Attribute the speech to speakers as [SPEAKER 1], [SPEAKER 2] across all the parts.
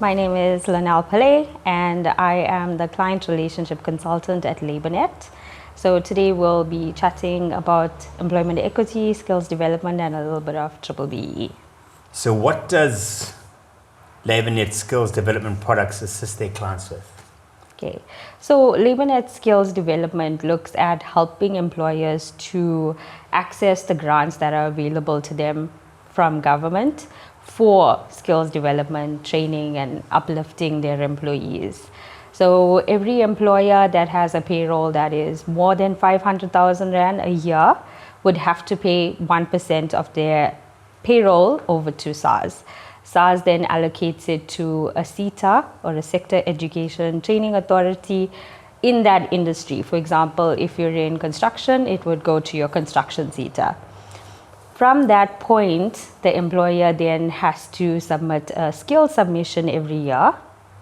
[SPEAKER 1] My name is Lynelle Pillay, and I am the Client Relationship Consultant at Labournet. So today we'll be chatting about employment equity, skills development, and a little bit of BBBEE.
[SPEAKER 2] So what does Labournet skills development products assist their clients with?
[SPEAKER 1] Okay, so Labournet skills development looks at helping employers to access the grants that are available to them from government for skills development, training, and uplifting their employees. So every employer that has a payroll that is more than 500,000 Rand a year would have to pay 1% of their payroll over to SARS. SARS then allocates it to a SETA, or a Sector Education Training Authority, in that industry. For example, if you're in construction, it would go to your construction SETA. From that point, the employer then has to submit a skill submission every year,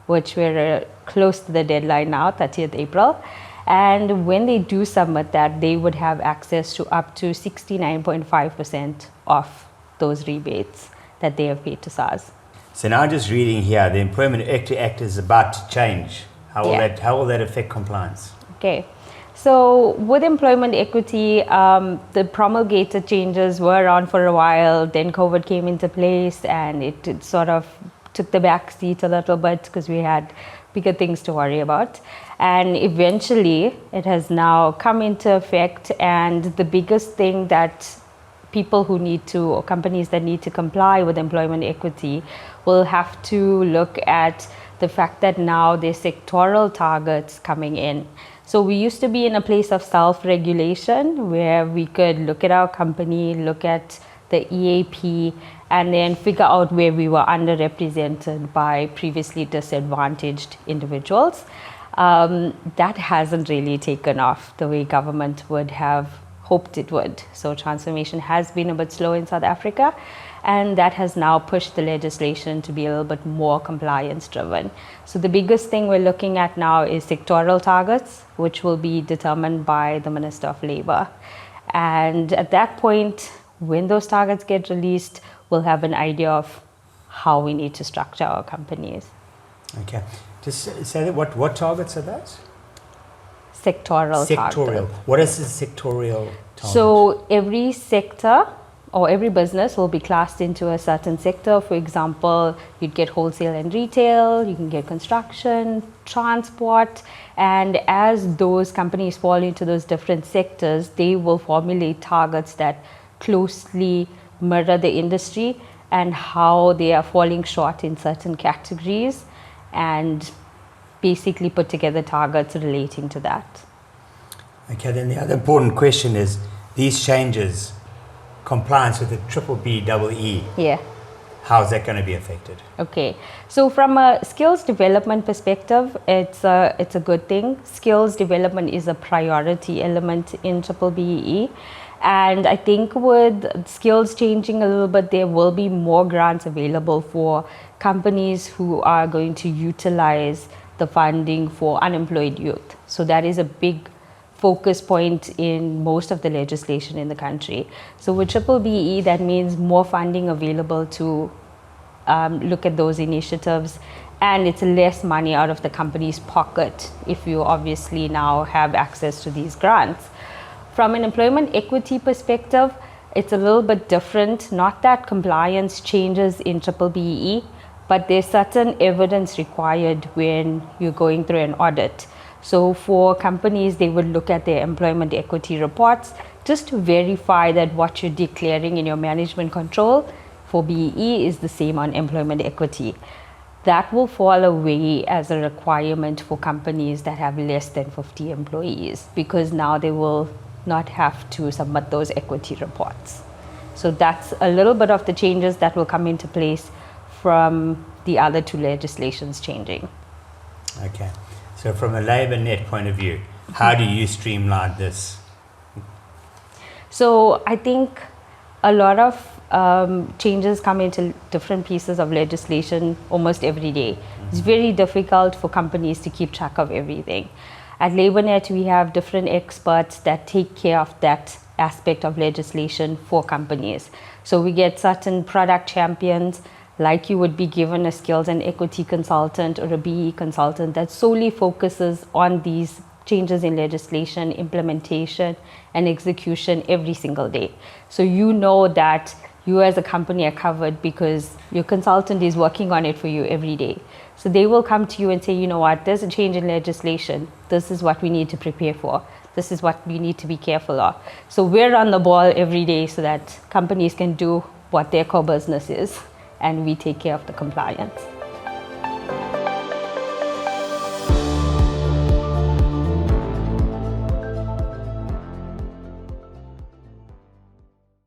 [SPEAKER 1] which we're close to the deadline now, 30th April. And when they do submit that, they would have access to up to 69.5% of those rebates that they have paid to SARS.
[SPEAKER 2] So now just reading here, the Employment Equity Act is about to change. How will that affect compliance?
[SPEAKER 1] Okay. So with employment equity, the promulgated changes were on for a while. Then COVID came into place, and it sort of took the back seat a little bit because we had bigger things to worry about. And eventually, it has now come into effect. And the biggest thing that people who need to, or companies that need to comply with employment equity, will have to look at the fact that now there's sectoral targets coming in. So we used to be in a place of self-regulation where we could look at our company, look at the EAP, and then figure out where we were underrepresented by previously disadvantaged individuals. That hasn't really taken off the way government would have hoped it would. So transformation has been a bit slow in South Africa, and that has now pushed the legislation to be a little bit more compliance driven. So the biggest thing we're looking at now is sectoral targets, which will be determined by the Minister of Labour. And at that point, when those targets get released, we'll have an idea of how we need to structure our companies.
[SPEAKER 2] Okay. Just say that, what targets are those?
[SPEAKER 1] Sectoral targets.
[SPEAKER 2] What is the sectorial target?
[SPEAKER 1] So every sector or every business will be classed into a certain sector. For example, you'd get wholesale and retail, you can get construction, transport, and as those companies fall into those different sectors, they will formulate targets that closely mirror the industry and how they are falling short in certain categories, and basically put together targets relating to that.
[SPEAKER 2] Okay, then the other important question is these changes, compliance with the BBBEE.
[SPEAKER 1] Yeah.
[SPEAKER 2] How is that going to be affected?
[SPEAKER 1] Okay, so from a skills development perspective, it's a good thing. Skills development is a priority element in BBBEE. And I think with skills changing a little bit, there will be more grants available for companies who are going to utilize the funding for unemployed youth. So that is a big focus point in most of the legislation in the country. So with BBBEE, that means more funding available to look at those initiatives, and it's less money out of the company's pocket if you obviously now have access to these grants. From an employment equity perspective, it's a little bit different. Not that compliance changes in BBBEE, but there's certain evidence required when you're going through an audit. So for companies, they would look at their employment equity reports just to verify that what you're declaring in your management control for BEE is the same on employment equity. That will fall away as a requirement for companies that have less than 50 employees, because now they will not have to submit those equity reports. So that's a little bit of the changes that will come into place from the other two legislations changing.
[SPEAKER 2] Okay. So from a Labournet point of view, how do you streamline this?
[SPEAKER 1] So I think a lot of changes come into different pieces of legislation almost every day. Mm-hmm. It's very difficult for companies to keep track of everything. At Labournet, we have different experts that take care of that aspect of legislation for companies. So we get certain product champions like you would be given a skills and equity consultant or a BE consultant that solely focuses on these changes in legislation, implementation, and execution every single day. So you know that you as a company are covered because your consultant is working on it for you every day. So they will come to you and say, you know what, there's a change in legislation. This is what we need to prepare for. This is what we need to be careful of. So we're on the ball every day so that companies can do what their core business is, and we take care of the compliance.